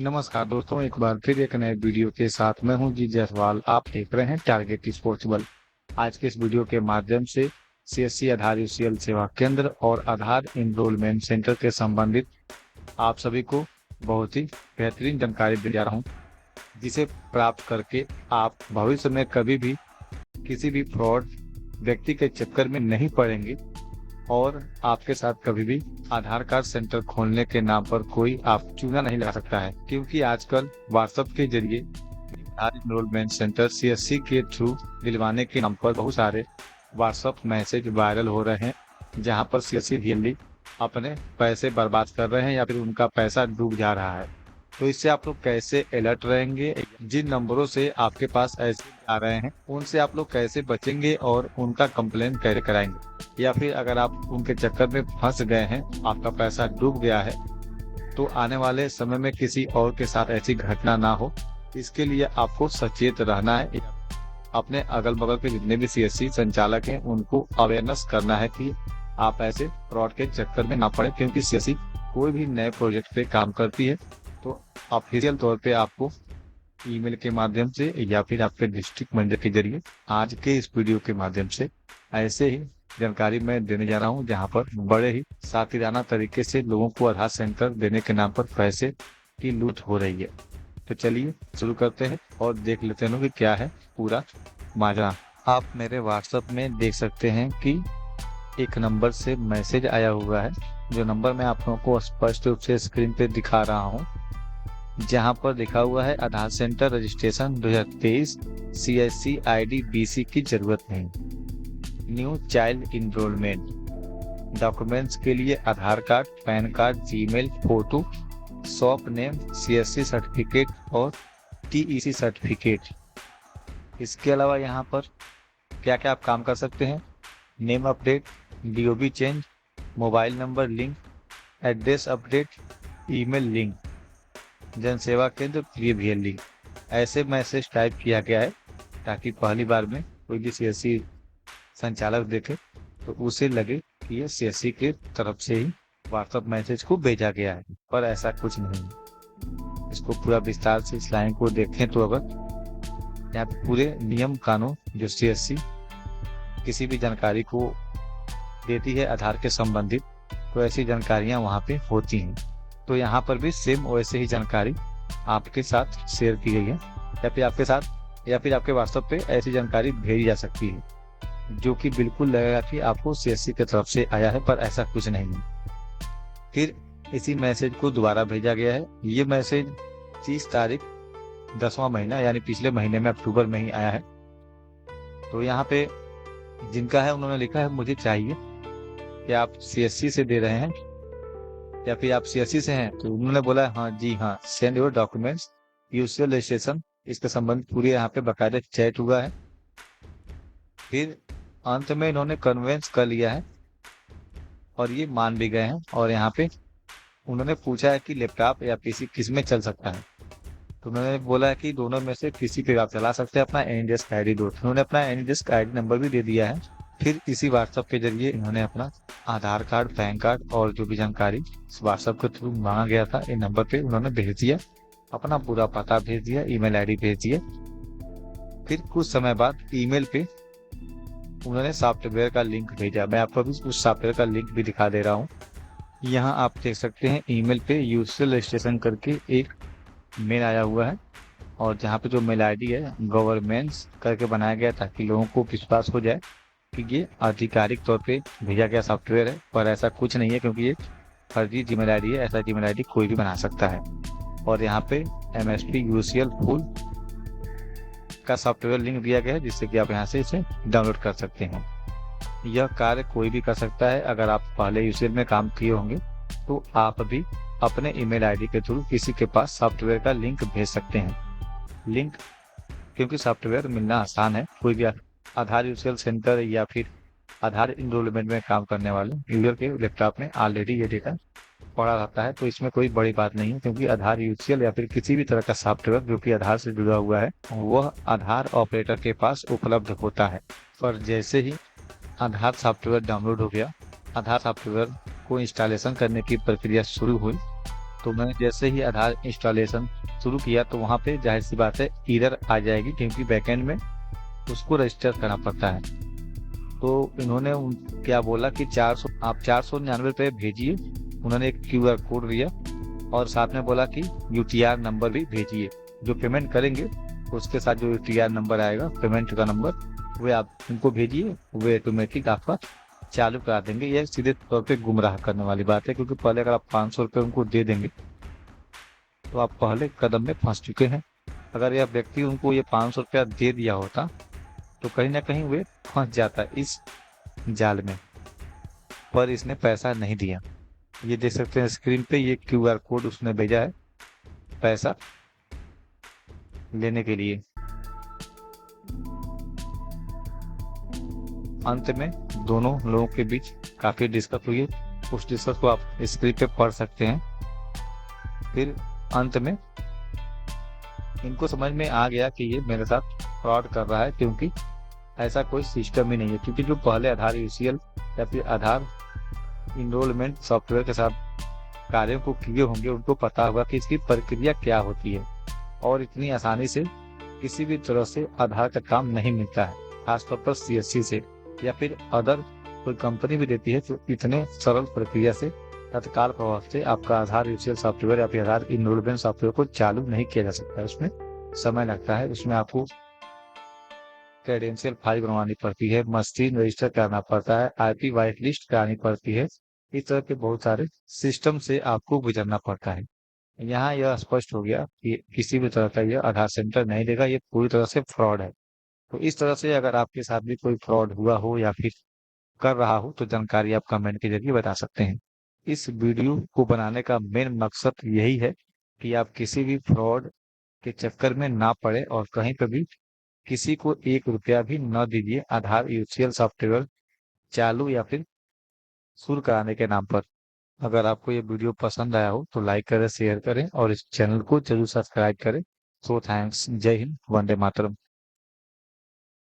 नमस्कार दोस्तों, एक बार फिर एक नए वीडियो के साथ मैं हूं जी जायसवाल। आप देख रहे हैं टारगेट स्पोर्ट्स बल। आज के इस वीडियो के माध्यम से सीएससी आधार यूसीएल सेवा केंद्र और आधार इनरोलमेंट सेंटर के संबंधित आप सभी को बहुत ही बेहतरीन जानकारी दे जा रहा हूं, जिसे प्राप्त करके आप भविष्य में कभी भी किसी भी फ्रॉड व्यक्ति के चक्कर में नहीं पड़ेंगे और आपके साथ कभी भी आधार कार्ड सेंटर खोलने के नाम पर कोई आप चूना नहीं लगा सकता है, क्योंकि आजकल व्हाट्सएप के जरिए आधार इनरोलमेंट सेंटर सीएससी के थ्रू दिलवाने के नाम पर बहुत सारे व्हाट्सएप मैसेज वायरल हो रहे हैं, जहां पर सीएससी रियली अपने पैसे बर्बाद कर रहे हैं या फिर उनका पैसा डूब जा रहा है। तो इससे आप लोग कैसे अलर्ट रहेंगे, जिन नंबरों से आपके पास ऐसे आ रहे हैं उनसे आप लोग कैसे बचेंगे और उनका कंप्लेन कैसे कराएंगे, या फिर अगर आप उनके चक्कर में फंस गए हैं, आपका पैसा डूब गया है, तो आने वाले समय में किसी और के साथ ऐसी घटना ना हो, इसके लिए आपको सचेत रहना है। अपने अगल बगल के जितने भी सीएससी संचालक हैं उनको अवेयरनेस करना है कि आप ऐसे फ्रॉड के चक्कर में ना पड़े, क्योंकि सीएससी कोई भी नए प्रोजेक्ट पे काम करती है तो ऑफिशियल तौर पे आपको ईमेल के माध्यम से या फिर आपके डिस्ट्रिक्ट मैनेजर के जरिए आज के इस वीडियो के माध्यम से ऐसे ही जानकारी मैं देने जा रहा हूं, जहां पर बड़े ही साथीराना तरीके से लोगों को आधार सेंटर देने के नाम पर पैसे की लूट हो रही है। तो चलिए शुरू करते हैं और देख लेते हैं कि क्या है पूरा माजरा। आप मेरे व्हाट्सएप में देख सकते हैं कि एक नंबर से मैसेज आया हुआ है, जो नंबर मैं आप लोगों को स्पष्ट रूप से स्क्रीन पे दिखा रहा हूँ, जहां पर लिखा हुआ है Aadhaar centre registration 2023 CSC ID BC की जरूरत नहीं, न्यू चाइल्ड इनरोलमेंट डॉक्यूमेंट्स के लिए Aadhaar card, PAN card, Gmail, photo, shop name, CSC certificate और टीईसी सर्टिफिकेट। इसके अलावा यहाँ पर क्या क्या आप काम कर सकते हैं: name update, DOB change, mobile number link, address update, email link, जन सेवा केंद्र प्रीवियर लिंक। ऐसे मैसेज टाइप किया गया है ताकि पहली बार में कोई भी सीएससी संचालक देखे तो उसे लगे कि ये सीएससी की तरफ से ही व्हाट्सएप मैसेज को भेजा गया है, पर ऐसा कुछ नहीं। इसको पूरा विस्तार से इस लाइन को देखें तो अगर यहाँ पे पूरे नियम कानून जो सीएससी किसी भी जानकारी को देती है आधार के संबंधित, तो ऐसी जानकारियां वहां पे होती हैं। तो यहाँ पर भी सेम वैसे ही जानकारी आपके साथ शेयर की गई है, या फिर आपके साथ या फिर आपके व्हाट्सएप पे ऐसी जानकारी भेजी जा सकती है, जो कि बिल्कुल लगेगा कि आपको सीएससी की तरफ से आया है, पर ऐसा कुछ नहीं है। फिर इसी मैसेज को दोबारा भेजा गया है। ये मैसेज 30 तारीख 10वां महीना यानी पिछले महीने में अक्टूबर में ही आया है। तो यहाँ पे जिनका है उन्होंने लिखा है मुझे चाहिए कि आप सीएससी से दे रहे हैं या फिर आप सीएससी से हैं, तो उन्होंने बोला हाँ जी हाँ, send your documents UCL registration. इसके संबंध पूरे यहाँ पे बकायदा चैट हुआ है। फिर अंत में इन्होंने कन्वेंस कर लिया है और ये मान भी गए हैं, और यहाँ पे उन्होंने पूछा है कि लैपटॉप या पीसी किस में चल सकता है, तो उन्होंने बोला है कि दोनों में से किसी पे आप चला सकते हैं अपना एनीडेस्क आईडी दो। उन्होंने अपना एनीडेस्क आईडी नंबर भी दे दिया है। फिर इसी व्हाट्सएप के जरिए इन्होंने अपना आधार कार्ड, पैन कार्ड और जो भी जानकारी व्हाट्सएप के थ्रू मांगा गया था इन नंबर पे उन्होंने भेज दिया, अपना पूरा पता भेज दिया, ईमेल आईडी भेज दिया। फिर कुछ समय बाद ईमेल पे उन्होंने सॉफ्टवेयर का लिंक भेजा। मैं आपको अभी उस सॉफ्टवेयर का लिंक भी दिखा दे रहा हूँ। यहाँ आप देख सकते हैं ईमेल पे यूसीएल रजिस्ट्रेशन करके एक मेल आया हुआ है, और जहाँ पे जो मेल आईडी है गवर्नमेंट्स करके बनाया गया ताकि लोगों को विश्वास हो जाए कि ये आधिकारिक तौर पे भेजा गया सॉफ्टवेयर है, पर ऐसा कुछ नहीं है, क्योंकि ये फर्जी जीमेल आईडी है। ऐसा जीमेल आईडी कोई भी बना सकता है। और यहाँ पे एमएसपी यूसीएल फुल का सॉफ्टवेयर लिंक दिया गया है, जिससे कि आप यहाँ से इसे डाउनलोड कर सकते हैं। यह कार्य कोई भी कर सकता है। अगर आप पहले यूसीएल में काम किए होंगे तो आप भी अपने ईमेल आईडी के थ्रू किसी के पास सॉफ्टवेयर का लिंक भेज सकते हैं। लिंक क्योंकि सॉफ्टवेयर मिलना आसान है, कोई भी आधार यूसीएल सेंटर या फिर आधार इनरोलमेंट में काम करने वाले यूजर के लैपटॉप में ऑलरेडी ये डेटा पड़ा रहता है, तो इसमें कोई बड़ी बात नहीं है, क्योंकि आधार यूसीएल या फिर किसी भी तरह का सॉफ्टवेयर जो कि आधार से जुड़ा हुआ है वह आधार ऑपरेटर के पास उपलब्ध होता है। पर जैसे ही आधार सॉफ्टवेयर डाउनलोड हो गया, आधार सॉफ्टवेयर को इंस्टॉलेशन करने की प्रक्रिया शुरू हुई, तो मैंने जैसे ही आधार इंस्टॉलेशन शुरू किया तो वहाँ पे जाहिर सी बात है एरर आ जाएगी, क्योंकि बैकएंड में उसको रजिस्टर करना पड़ता है। तो इन्होंने क्या बोला कि 400, आप 499 रुपये भेजिए। उन्होंने एक क्यूआर कोड दिया और साथ में बोला कि यूटीआर नंबर भी भेजिए। जो पेमेंट करेंगे उसके साथ जो यूटीआर नंबर आएगा, पेमेंट का नंबर, वे आप उनको भेजिए, वे ऑटोमेटिक आपका चालू करा देंगे। यह सीधे तौर पे गुमराह करने वाली बात है, क्योंकि पहले अगर आप 500 रुपये उनको दे देंगे तो आप पहले कदम में फंस चुके हैं। अगर यह व्यक्ति उनको ये 500 रुपया दे दिया होता तो कहीं ना कहीं वे फंस जाता इस जाल में, पर इसने पैसा नहीं दिया। ये देख सकते हैं स्क्रीन पे, ये क्यूआर कोड उसने भेजा है पैसा लेने के लिए। अंत में दोनों लोगों के बीच काफी डिस्कस हुई। उस डिस्कस को आप स्क्रीन पे पढ़ सकते हैं। फिर अंत में इनको समझ में आ गया कि ये मेरे साथ फ्रॉड कर रहा है, क्योंकि ऐसा कोई सिस्टम ही नहीं है। क्योंकि जो पहले आधार यूसीएल या फिर आधार इनरोलमेंट सॉफ्टवेयर के साथ कार्यों को किए होंगे, उनको पता होगा कि इसकी प्रक्रिया क्या होती है, और इतनी आसानी से किसी भी तरह से आधार का काम नहीं मिलता है, खासतौर पर सीएससी से या फिर अदर कोई कंपनी भी देती है तो इतने सरल प्रक्रिया से तत्काल प्रभाव से आपका आधार यूसीएल सॉफ्टवेयर या फिर आधार इनरोलमेंट सॉफ्टवेयर को चालू नहीं किया जा सकता है। उसमें समय लगता है, उसमें आपको क्रेडेंशियल फाइल बनवानी पड़ती है, मशीन रजिस्टर करना पड़ता है, आईपी वाइट लिस्ट करानी पड़ती है। इस तरह के बहुत सारे सिस्टम से आपको गुजरना पड़ता है। यहाँ यह स्पष्ट हो गया कि किसी भी तरह का यह आधार सेंटर नहीं देगा, ये पूरी तरह से फ्रॉड है। तो इस तरह से अगर आपके साथ भी कोई फ्रॉड हुआ हो या फिर कर रहा हो तो जानकारी आप कमेंट के जरिए बता सकते हैं। इस वीडियो को बनाने का मेन मकसद यही है कि आप किसी भी फ्रॉड के चक्कर में ना पड़े और कहीं पर भी किसी को 1 रुपया भी न दीजिए आधार यूसीएल सॉफ्टवेयर चालू या फिर शुरू कराने के नाम पर। अगर आपको ये वीडियो पसंद आया हो तो लाइक करें, शेयर करें और इस चैनल को जरूर सब्सक्राइब करें। So thanks. जय हिंद, वंदे मातरम।